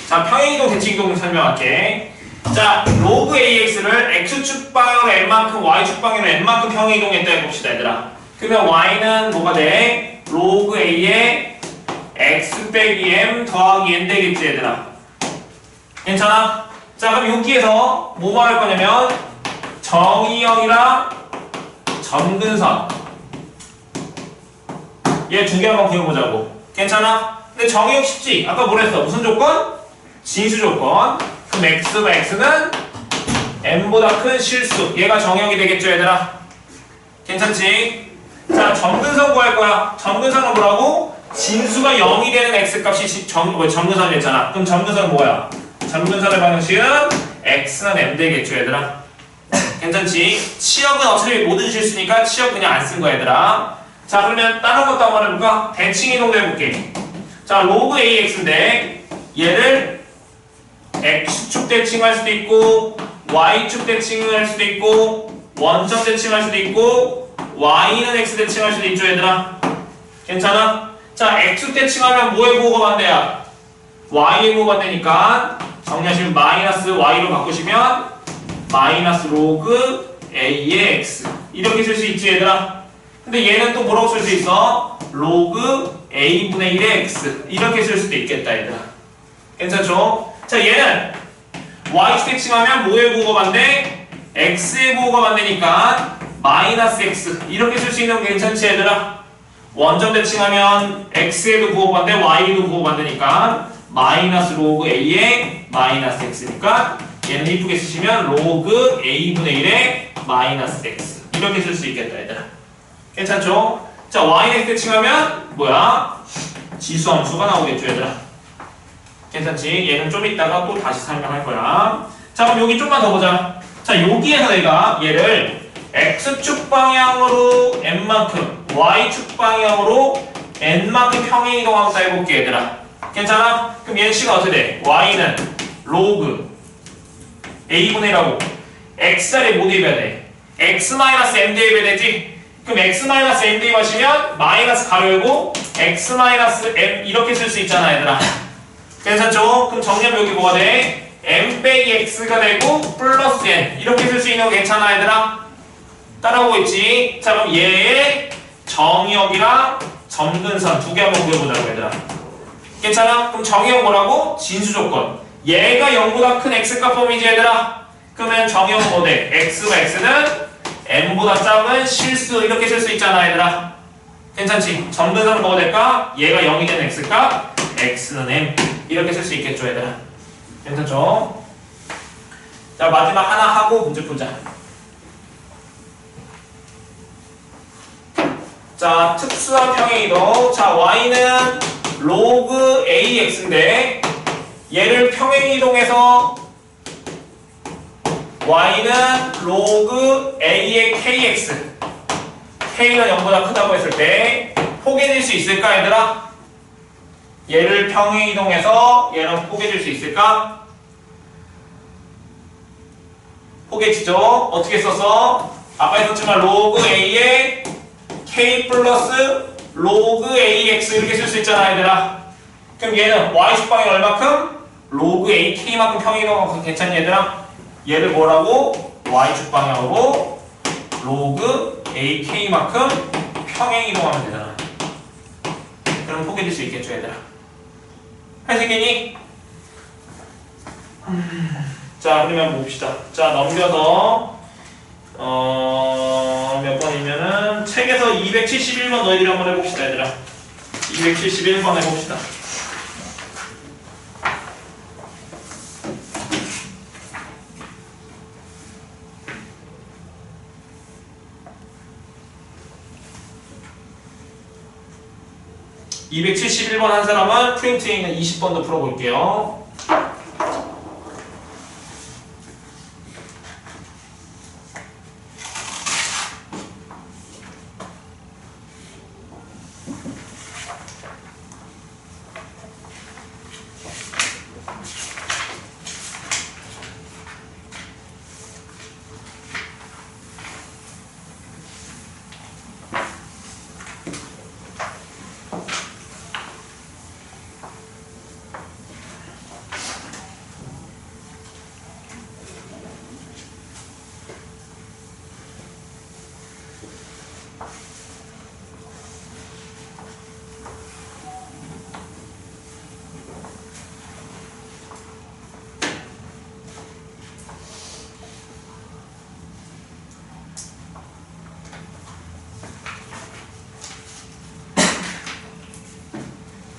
자, 평행이동, 대칭이동 설명할게. 자, 로그 AX를 X축 방향으로 N만큼, Y축 방향으로 N만큼 평행이동했다 해봅시다, 얘들아. 그러면 Y는 뭐가 돼? 로그 A에 X 빼기 M 더하기 N 되겠지, 얘들아. 괜찮아? 자, 그럼 여기에서 뭐 할 거냐면 정의형이랑 점근선 얘 두 개 한번 그려보자고. 괜찮아? 근데 정의형 쉽지? 아까 뭐랬어? 무슨 조건? 진수 조건. 그럼 X가 X는 M보다 큰 실수. 얘가 정의형이 되겠죠, 얘들아? 괜찮지? 자, 점근선 구할 거야. 점근선은 뭐라고? 진수가 0이 되는 X값이 점근선이 됐잖아. 그럼 점근선은 뭐야? 점근선의 방식은 X는 M 되겠죠, 얘들아? 괜찮지? 치역은 어차피 모든 실수니까 치역 그냥 안 쓴 거야, 얘들아. 자, 그러면 다른 것도 한번 해볼까? 대칭이동도 해볼게. 자, 로그 AX인데 얘를 X축 대칭할 수도 있고 Y축 대칭할 수도 있고 원점 대칭할 수도 있고 Y는 X 대칭할 수도 있죠, 얘들아. 괜찮아? 자, X 대칭하면 뭐의 부호가 반대야? Y의 부호가 반대니까 정리하시면 마이너스 Y로 바꾸시면 마이너스 로그 A의 X 이렇게 쓸 수 있지, 얘들아. 근데 얘는 또 뭐라고 쓸 수 있어? 로그 A분의 1의 X 이렇게 쓸 수도 있겠다, 얘들아. 괜찮죠? 자, 얘는 Y축 대칭하면 뭐의 부호가 반대? X의 부호가 반대니까 마이너스 X 이렇게 쓸 수 있는 거 괜찮지, 얘들아? 원점 대칭하면 X에도 부호가 반대, Y에도 부호가 반대니까 마이너스 로그 A의 마이너스 X니까 얘는 이쁘게 쓰시면 로그 A분의 1의 마이너스 X 이렇게 쓸 수 있겠다, 얘들아. 괜찮죠? 자, Y는 X 대칭하면 뭐야? 지수함수가 나오겠죠, 얘들아. 괜찮지? 얘는 좀 이따가 또 다시 설명할 거야. 자, 그럼 여기 좀만 더 보자. 자, 여기에서 내가 얘를 X축 방향으로 N만큼 Y축 방향으로 N만큼 평행이동하고 해볼게, 얘들아. 괜찮아? 그럼 얘는 C가 어떻게 돼? Y는 로그 A분의 1하고 X자리에 뭐 대입해야 돼? X-M 대입해야 되지? 그럼 X-M 대입하시면 마이너스 가로 열고 X-M 이렇게 쓸 수 있잖아, 얘들아. 괜찮죠? 그럼 정리하면 여기 뭐가 돼? M 빼기 X가 되고 플러스 N 이렇게 쓸 수 있는 거 괜찮아, 얘들아? 따라오고 있지? 자, 그럼 얘의 정의역이랑 점근선 두 개 한번 그려보자고, 얘들아. 괜찮아? 그럼 정의역 뭐라고? 진수 조건. 얘가 0보다 큰 X값 범위지, 얘들아? 그러면 정의역 뭐 돼? X가 X는 M보다 작은 실수 이렇게 쓸 수 있잖아, 얘들아. 괜찮지? 점근선은 뭐가 될까? 얘가 0이 되는 X값 X는 M 이렇게 쓸 수 있겠죠, 얘들아. 괜찮죠? 자, 마지막 하나 하고 문제 풀자. 자, 특수한 평행이동. 자, Y는 로그 AX인데 얘를 평행이동해서 Y는 로그 A의 KX K가 0보다 크다고 했을 때 포개질 수 있을까, 얘들아? 얘를 평행이동해서 얘는 포개질 수 있을까? 포개지죠? 어떻게 썼어? 아까 했었지만 로그 A의 K 플러스 로그 AX 이렇게 쓸 수 있잖아, 얘들아. 그럼 얘는 Y축 방향 얼마큼? 로그 AK만큼 평행이동하고 괜찮니, 얘들아? 얘를 뭐라고? Y축 방향으로 로그 AK만큼 평행이동하면 되잖아. 그럼 포개질 수 있겠죠, 얘들아. 할 수 있겠니? 자, 그러면 봅시다. 자, 넘겨서 몇 번이면은 책에서 271번 너희들이 한번 해봅시다, 얘들아. 271번 해봅시다. (271번) 한 사람은 프린트에 있는 20번도 풀어볼게요.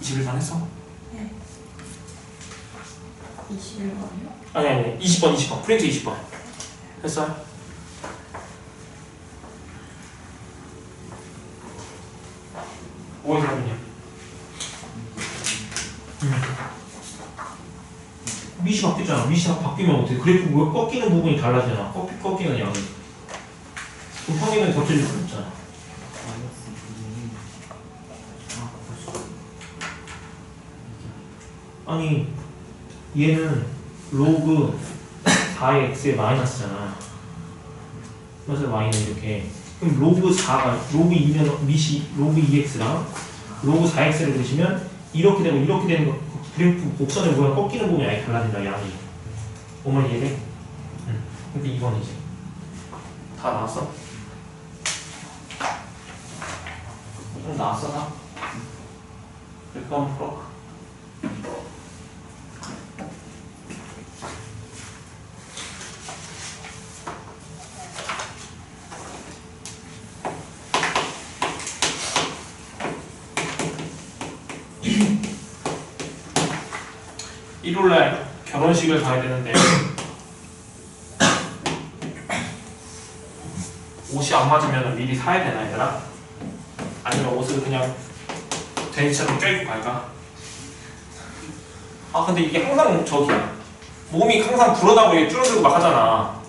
21번 했어? 네. 21번이요? 아니 20번 프린트 20번 했어요? 뭐가 잘하냐? 미시 바뀌었잖아. 미시 바뀌면 어떻게 그래프 왜 꺾이는 부분이 달라지잖아. 꺾이는 양이. 그럼 평행은 겹쳐질 수 없잖아. 아니 얘는 로그 4의 x의 마이너스잖아. 그래서 y는 이렇게. 그럼 로그 4가 로그 2면 미시 로그 2x랑 로그 4x를 보시면 이렇게 되고 이렇게 되는 거 그래프 곡선의 모양 꺾이는 부분이 아예 달라진다. 양이. 오늘 이해돼? 응. 근데 이번이지. 다 나왔어? 좀 나왔어 다? 이렇게 한번 풀어. 일요일날 결혼식을 가야 되는데 옷이 안 맞으면 미리 사야 되나 얘들아? 아니면 옷을 그냥 돼지처럼 껴입고 갈까? 아 근데 이게 항상 저기야. 몸이 항상 불어나고 이게 줄어들고 막 하잖아.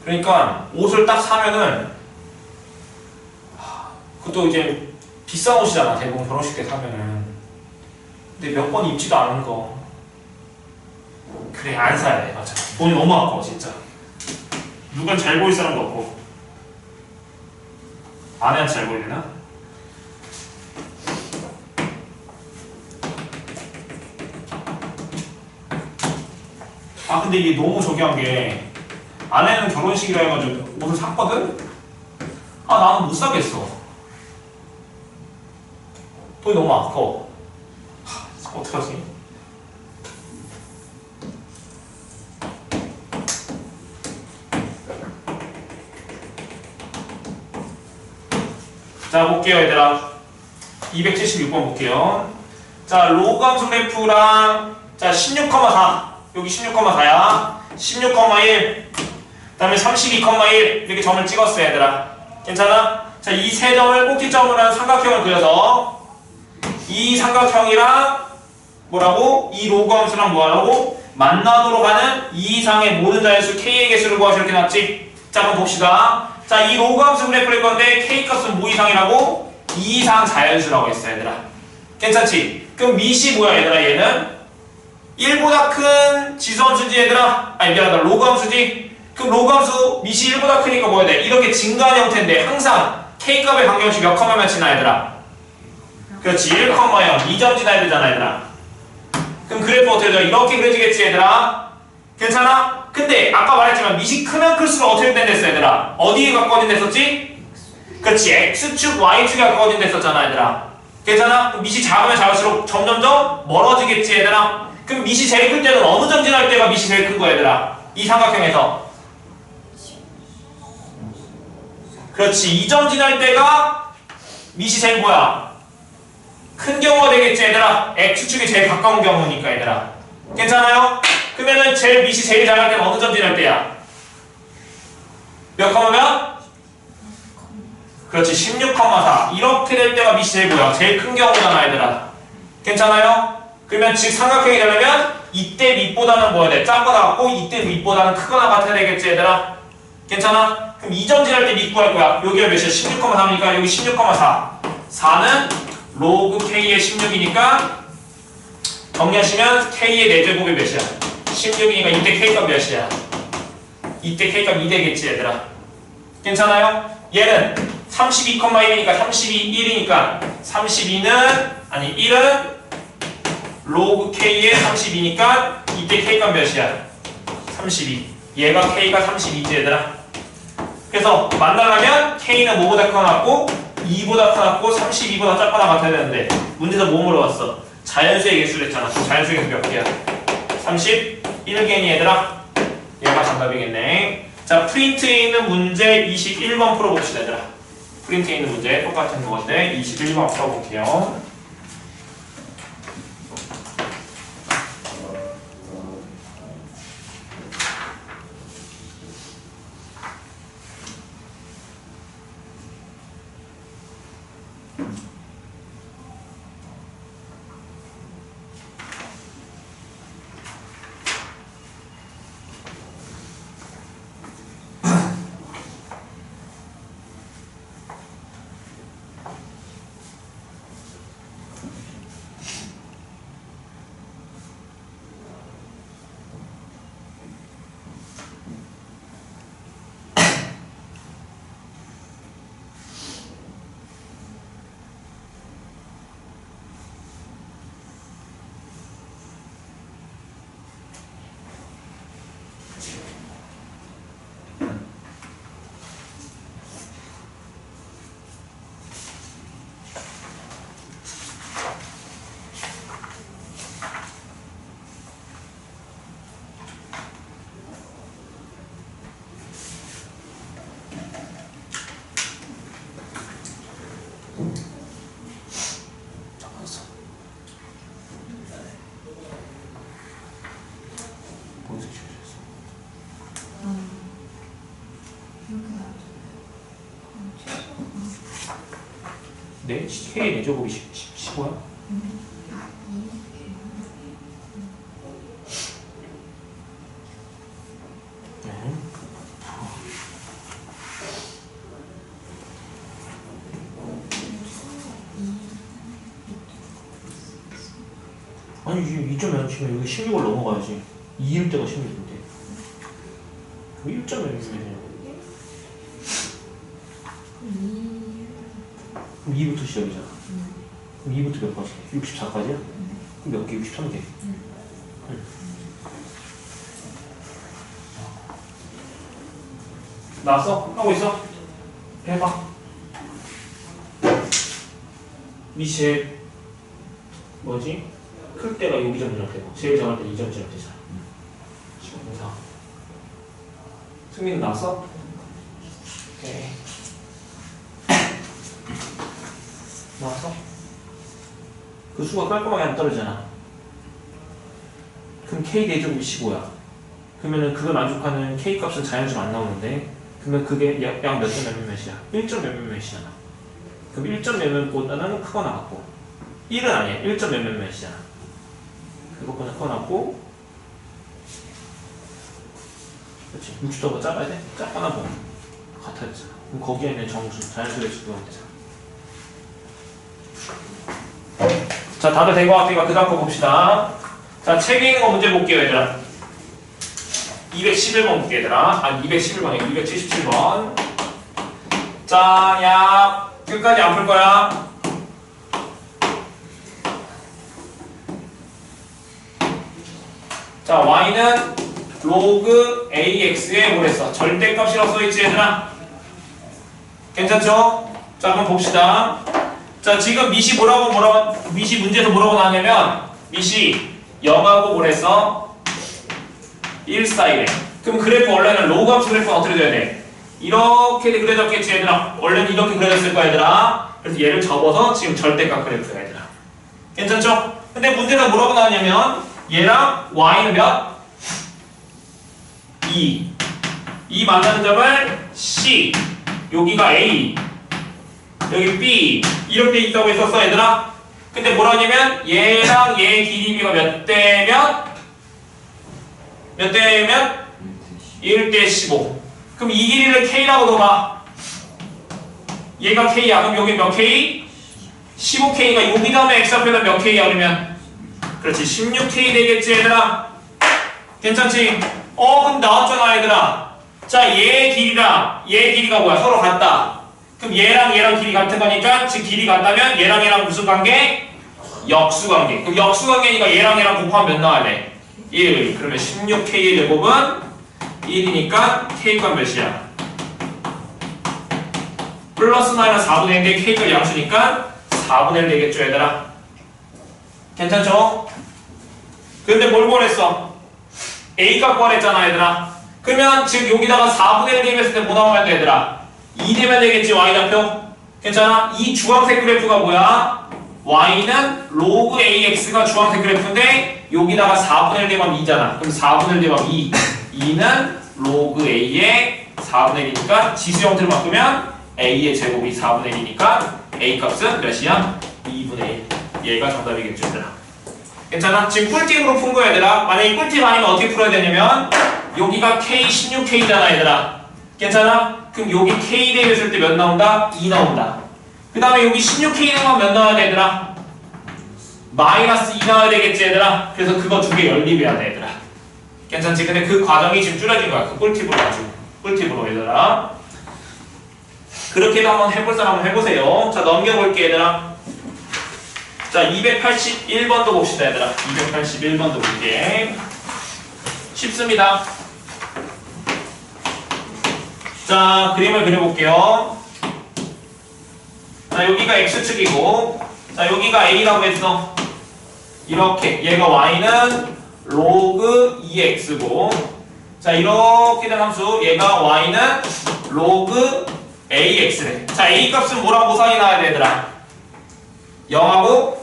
그러니까 옷을 딱 사면은 그것도 이제 비싼 옷이잖아. 대부분 결혼식 때 사면은. 근데 몇 번 입지도 않은 거. 그래 안 사야 돼. 맞아. 돈이 너무 아까워 진짜. 누군 잘 보일 사람도 없고. 아내한테 잘 보이려나? 아 근데 이게 너무 저기한 게 아내는 결혼식이라 해가지고 옷을 샀거든? 아 나는 못 사겠어. 돈이 너무 아까워. 어떡하지? 자 볼게요 얘들아. 276번 볼게요. 자 로그 함수 그래프랑 자 16,4 여기 16,4야 16,1 그 다음에 32,1 이렇게 점을 찍었어 얘들아. 괜찮아? 자 이 세 점을 꼭지점으로 한 삼각형을 그려서 이 삼각형이랑 뭐라고? 이 로그 함수랑 뭐하라고? 만나도록 하는 이 이상의 모든 자연수 k의 개수를 구하시 이렇게 놨지? 자 한번 봅시다. 자, 이 로그 함수 그래프를 건데 k 값은 뭐 이상이라고? 2 이상 자연수라고 했어 얘들아. 괜찮지? 그럼 미시 뭐야 얘들아 얘는? 1보다 큰 지수함수지 얘들아. 아니 미안하다 로그 함수지? 그럼 로그 함수 미시 1보다 크니까 뭐야 돼? 이렇게 증가하는 형태인데 항상 k 값의 관계없이 몇 컴마면 지나 얘들아? 그렇지 1,0 2점 지나야 되잖아 얘들아. 그럼 그래프 어떻게 돼? 이렇게 그려지겠지 얘들아? 괜찮아? 근데 아까 말했지만 미시 크면 클수록 어떻게 된댔어 얘들아? 어디에 가까워진 됐었지? 그렇지 x축 y축에 가까워진 됐었잖아 얘들아. 괜찮아? 그럼 미시 작으면 작을수록 점점점 멀어지겠지 얘들아. 그럼 미시 제일 클 때는 어느 점 지날 때가 미시 제일 큰 거야 얘들아? 이 삼각형에서 그렇지 2점 지날 때가 미시 제일 뭐야? 큰 경우가 되겠지 얘들아. x축이 제일 가까운 경우니까 얘들아. 괜찮아요? 그러면은 제일 미시 제일 작을 때는 어느 점 지날 때야? 몇 컴마면? 그렇지 16,4 이렇게 될 때가 미시 제일 뭐야? 제일 큰 경우잖아 얘들아. 괜찮아요? 그러면 즉 삼각형이 되려면 이때 밑보다는 뭐야 돼? 작거나 같고 이때 밑보다는 크거나 같아야 되겠지 얘들아. 괜찮아? 그럼 2점 지날 때 밑 구할 거야. 여기가 몇이야? 16,3이니까 여기 16,4 4는 로그 k의 16이니까 정리하시면 k의 4제곱이 몇이야? 16이니까 이때 k값 몇이야? 이때 k값 2 되겠지 얘들아. 괜찮아요? 얘는 32,1이니까 32, 1이니까 32는 아니 1은 로그 K에 32니까 이때 K가 몇이야? 32. 얘가 K가 32지 얘들아. 그래서 만나려면 K는 뭐보다 커놨고 2보다 커놨고 32보다 작거나 같아야 되는데 문제에서 뭐 물어봤어? 자연수의 개수를 했잖아. 자연수의 개수 몇 개야? 31개니 얘들아. 얘가 정답이겠네. 자, 프린트에 있는 문제 21번 풀어봅시다 얘들아. 프린트에 있는 문제 똑같은 건데 21번 풀어볼게요. 네? K 내조곱이 15야? 아니 2.0 치면 여기 16을 넘어가야지. 2일 때가 16인데 왜 1.0이면 2부터 시작이잖아. 그럼 2부터 몇 가지? 64까지야? 그럼 몇 개? 63개. 나왔어? 하고 있어? 해봐. 미실 뭐지? 클 때가 여기 점점되고 제일 작을 때 2점점 되잖아. 15, 승민은 나왔어? 오케이. 나왔어? 그 수가 깔끔하게 안 떨어지잖아. 그럼 K 대제곱이 15야. 그러면은 그걸 만족하는 K 값은 자연수로 안 나오는데 그러면 그게 약 몇 점 몇 몇이야? 1점 몇 몇이잖아. 그럼 1점 몇 몇보다는 크거나 같고 1은 아니야. 1점 몇 몇이잖아. 그것보다 크거나 같고 그렇지. 60도가 작아야 돼? 작거나 뭐 같아야 되잖아. 그럼 거기에 있는 정수, 자연수의 수가 되잖아. 자, 다들 된 것 같으니까 그 다음 거 봅시다. 자, 책에 있는 거 문제 볼게요, 얘들아. 211번 볼게요, 얘들아. 아니, 211번이에요. 277번. 자, 야, 끝까지 안 풀 거야. 자, y는 로그 ax에 뭐랬어? 절대값이라고 써있지, 얘들아? 괜찮죠? 자, 그럼 봅시다. 자, 지금 미시 미시 문제에서 뭐라고 나왔냐면, 미시 0하고 뭐랬어? 1 사이래. 그럼 그래프 원래는 로그 함수 그래프는 어떻게 돼야 돼? 이렇게 그려졌겠지, 얘들아? 원래는 이렇게 그려졌을 거야, 얘들아. 그래서 얘를 접어서 지금 절대값 그래프야, 얘들아. 괜찮죠? 근데 문제가 뭐라고 나왔냐면, 얘랑 y는 몇? 2. 이 만나는 점을 C. 여기가 A. 여기 B 이렇게 돼 있다고 했었어 얘들아. 근데 뭐라냐면 얘랑 얘 길이비가 몇 대면 1대 15. 그럼 이 길이를 K라고 둬봐. 얘가 K야. 그럼 여기 몇 K? 15K가 여기 다음에 X 앞에다 몇 K야 그러면? 그렇지 16K 되겠지 얘들아. 괜찮지? 그럼 나왔잖아 얘들아. 자, 얘 길이랑 얘 길이가 뭐야? 서로 같다. 그럼 얘랑 길이 같은 거니까 즉 길이 같다면 얘랑 무슨 관계? 역수관계. 그럼 역수관계니까 얘랑 곱하면 몇 나와야 돼? 1. 그러면 16K의 제곱은 1이니까 K가 몇이야? 플러스 마이너스 4분의 1인데 K가 양수니까 4분의 1 되겠죠 얘들아? 괜찮죠? 근데 뭘 구하랬어? A값 구하랬잖아 얘들아. 그러면 지금 여기다가 4분의 1 대입했을 때 뭐 나오면 돼 얘들아? 2 되면 되겠지 Y좌표? 괜찮아? 이 주황색 그래프가 뭐야? Y는 로그 AX가 주황색 그래프인데 여기다가 4분의 1 대입하면 2잖아. 그럼 4분의 1 대입하면 2. 2는 로그 A의 4분의 1이니까 지수 형태로 바꾸면 A의 제곱이 4분의 1이니까 A 값은 몇이야? 2분의 1. 얘가 정답이겠죠 얘들아. 괜찮아? 지금 꿀팁으로 푼 거야 얘들아. 만약에 꿀팁 아니면 어떻게 풀어야 되냐면 여기가 K 16K잖아 얘들아. 괜찮아? 그럼 여기 K 대입했을 때 몇 나온다? 2 나온다. 그 다음에 여기 16K 되면 몇 나와야 돼 얘들아? 마이너스 2 나와야 되겠지 얘들아. 그래서 그거 두 개 연립해야 돼 얘들아. 괜찮지? 근데 그 과정이 지금 줄여진 거야. 그 꿀팁으로 가지고. 꿀팁으로 얘들아. 그렇게도 한번 해볼 사람 한번 해보세요. 자 넘겨볼게 얘들아. 자 281번도 봅시다 얘들아. 281번도 볼게. 쉽습니다. 자 그림을 그려볼게요. 자 여기가 X축이고 자 여기가 A라고 했어. 이렇게 얘가 Y는 로그 2X고 자 이렇게 된 함수 얘가 Y는 로그 AX래. 자 A 값은 뭐랑 뭐 사이 나와야 돼 얘들아? 0하고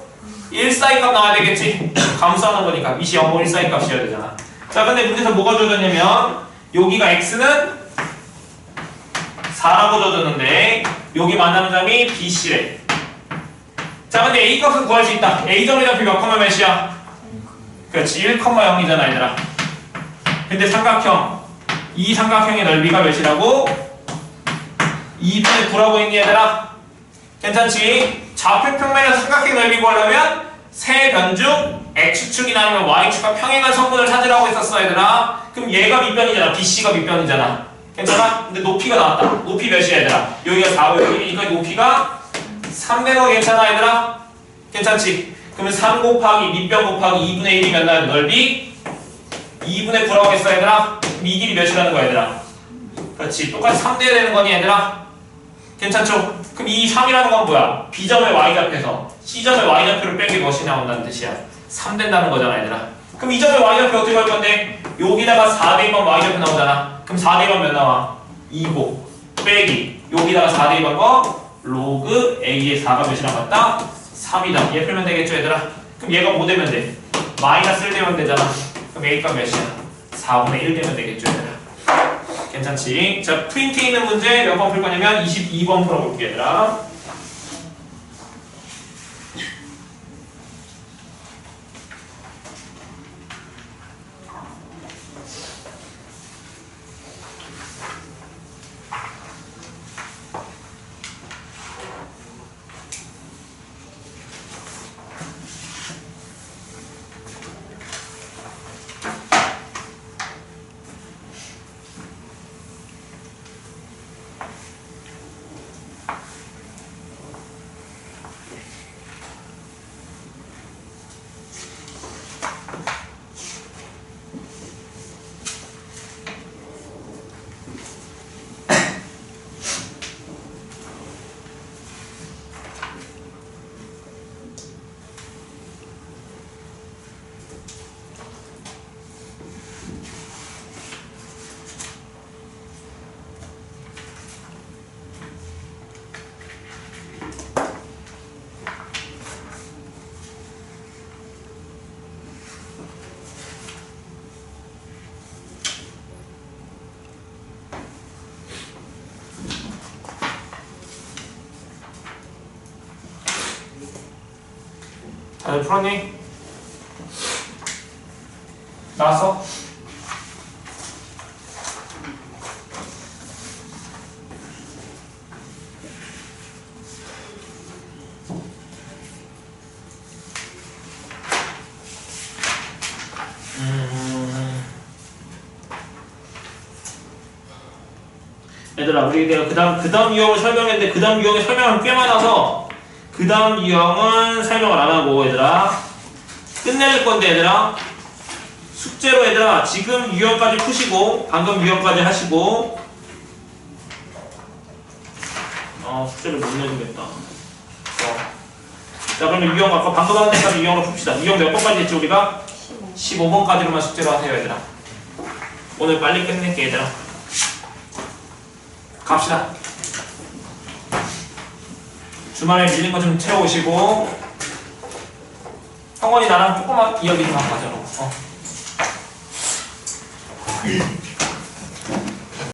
1 사이 값 나와야 되겠지? 감수하는 거니까 밑이 0하고 1 사이 값이어야 되잖아. 자 근데 문제에서 뭐가 줘졌냐면 여기가 X는 4라고 줘줬는데 여기 만나는 점이 BC래. 자 근데 A 값은 구할 수 있다. A점의 좌표 몇 컴마 몇이야? 그렇지 1,0이잖아 얘들아. 근데 삼각형 이 삼각형의 넓이가 몇이라고? 2분의 9라고 했니 얘들아? 괜찮지? 좌표 평면에서 삼각형 넓이 구하려면 세 변 중 X축이나 아니면 Y축과 평행한 성분을 찾으라고 했었어 얘들아. 그럼 얘가 밑변이잖아. BC가 밑변이잖아. 괜찮아? 근데 높이가 나왔다. 높이 몇이야 얘들아? 여기가 4, 여기니까 높이가 300억 괜찮아 얘들아? 괜찮지? 그러면 3 곱하기 밑변 곱하기 2분의 1이 몇 나요? 넓이 2분의 9라고 했어 얘들아? 그럼 이 길이 몇이라는 거야 얘들아? 그렇지 똑같이 3 돼야 되는 거니 얘들아? 괜찮죠? 그럼 이 3이라는 건 뭐야? B점의 Y좌표에서 C점의 Y좌표를 뺀 게 무엇이 나온다는 뜻이야? 3 된다는 거잖아 얘들아. 그럼 이 점의 Y좌표 어떻게 할 건데? 여기다가 4 대입하면 Y좌표 나오잖아. 그럼 4 대입하면 몇 나와? 2고 빼기 여기다가 4 대입한 거 로그 A의 4가 몇이랑 같다? 3이다. 얘 풀면 되겠죠 얘들아? 그럼 얘가 뭐 되면 돼? 마이너스 1 되면 되잖아. 그럼 A값 몇이야? 4분의 1 되면 되겠죠 얘들아? 괜찮지? 자, 프린트에 있는 문제 몇 번 풀 거냐면 22번 풀어볼게 얘들아. 다들 풀었니? 나왔어? 얘들아 우리 내가 그 다음 유형을 설명했는데 그 다음 유형의 설명은 꽤 많아서 그 다음 유형은 설명을 안 하고 얘들아 끝낼 건데 얘들아 숙제로 얘들아 지금 유형까지 푸시고 방금 유형까지 하시고 숙제를 못 내주겠다. 자 그러면 유형 아까 방금 한 데까지 유형으로 풉시다. 유형 몇 번까지 했지 우리가? 15번까지로만 숙제로 하세요 얘들아. 오늘 빨리 끝낼게 얘들아. 갑시다. 주말에 밀린 거 좀 채워오시고 성원이 나랑 조금만 이야기 좀 하고 가자.